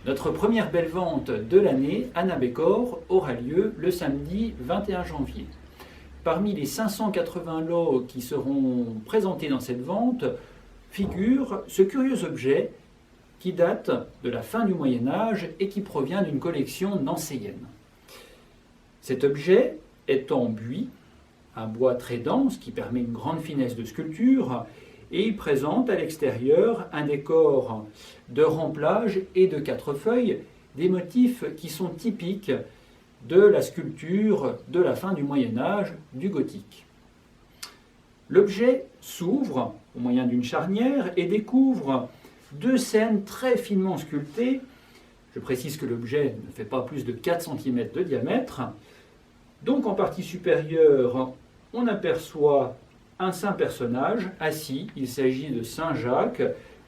Notre première belle vente de l'année, Anna Bécor, aura lieu le samedi 21 janvier. Parmi les 580 lots qui seront présentés dans cette vente, figure ce curieux objet qui date de la fin du Moyen-Âge et qui provient d'une collection nancéienne. Cet objet est en buis, un bois très dense qui permet une grande finesse de sculpture, et il présente à l'extérieur un décor de remplage et de quatre feuilles, des motifs qui sont typiques de la sculpture de la fin du Moyen-Âge, du gothique. L'objet s'ouvre au moyen d'une charnière et découvre deux scènes très finement sculptées. Je précise que l'objet ne fait pas plus de 4 cm de diamètre. Donc en partie supérieure, on aperçoit un saint personnage assis. Il s'agit de Saint Jacques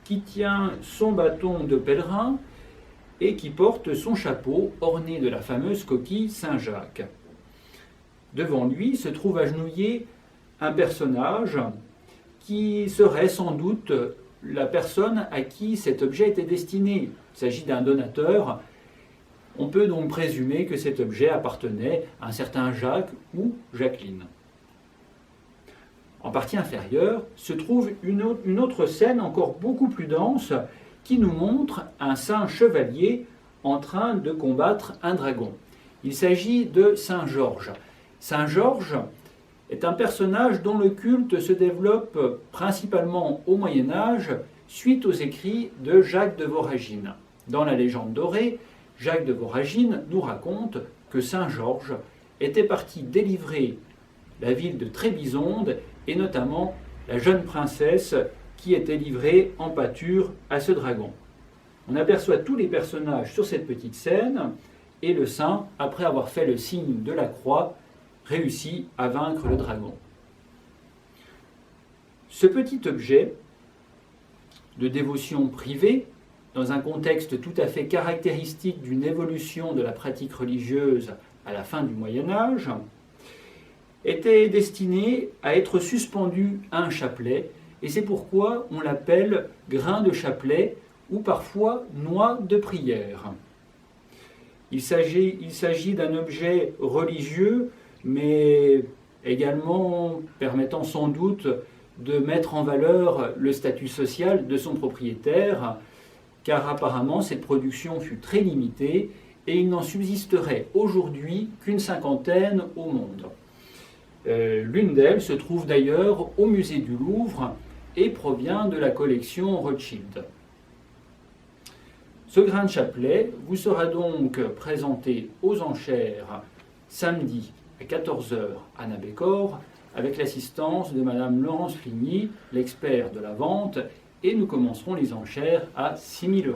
qui tient son bâton de pèlerin et qui porte son chapeau orné de la fameuse coquille Saint-Jacques. Devant lui se trouve agenouillé un personnage qui serait sans doute la personne à qui cet objet était destiné. Il s'agit d'un donateur. On peut donc présumer que cet objet appartenait à un certain Jacques ou Jacqueline. En partie inférieure se trouve une autre scène encore beaucoup plus dense qui nous montre un saint chevalier en train de combattre un dragon. Il s'agit de Saint Georges. Saint Georges est un personnage dont le culte se développe principalement au Moyen-Âge suite aux écrits de Jacques de Voragine. Dans la légende dorée, Jacques de Voragine nous raconte que Saint Georges était parti délivrer la ville de Trébizonde et notamment la jeune princesse qui était livrée en pâture à ce dragon. On aperçoit tous les personnages sur cette petite scène et le saint, après avoir fait le signe de la croix, réussit à vaincre le dragon. Ce petit objet de dévotion privée, dans un contexte tout à fait caractéristique d'une évolution de la pratique religieuse à la fin du Moyen-Âge, était destiné à être suspendu à un chapelet, et c'est pourquoi on l'appelle grain de chapelet ou parfois noix de prière. Il s'agit d'un objet religieux, mais également permettant sans doute de mettre en valeur le statut social de son propriétaire, car apparemment cette production fut très limitée et il n'en subsisterait aujourd'hui qu'une cinquantaine au monde. L'une d'elles se trouve d'ailleurs au musée du Louvre et provient de la collection Rothschild. Ce grain de chapelet vous sera donc présenté aux enchères samedi à 14 h à Anna Bécor avec l'assistance de Madame Laurence Fligny, l'expert de la vente, et nous commencerons les enchères à 6 000 €.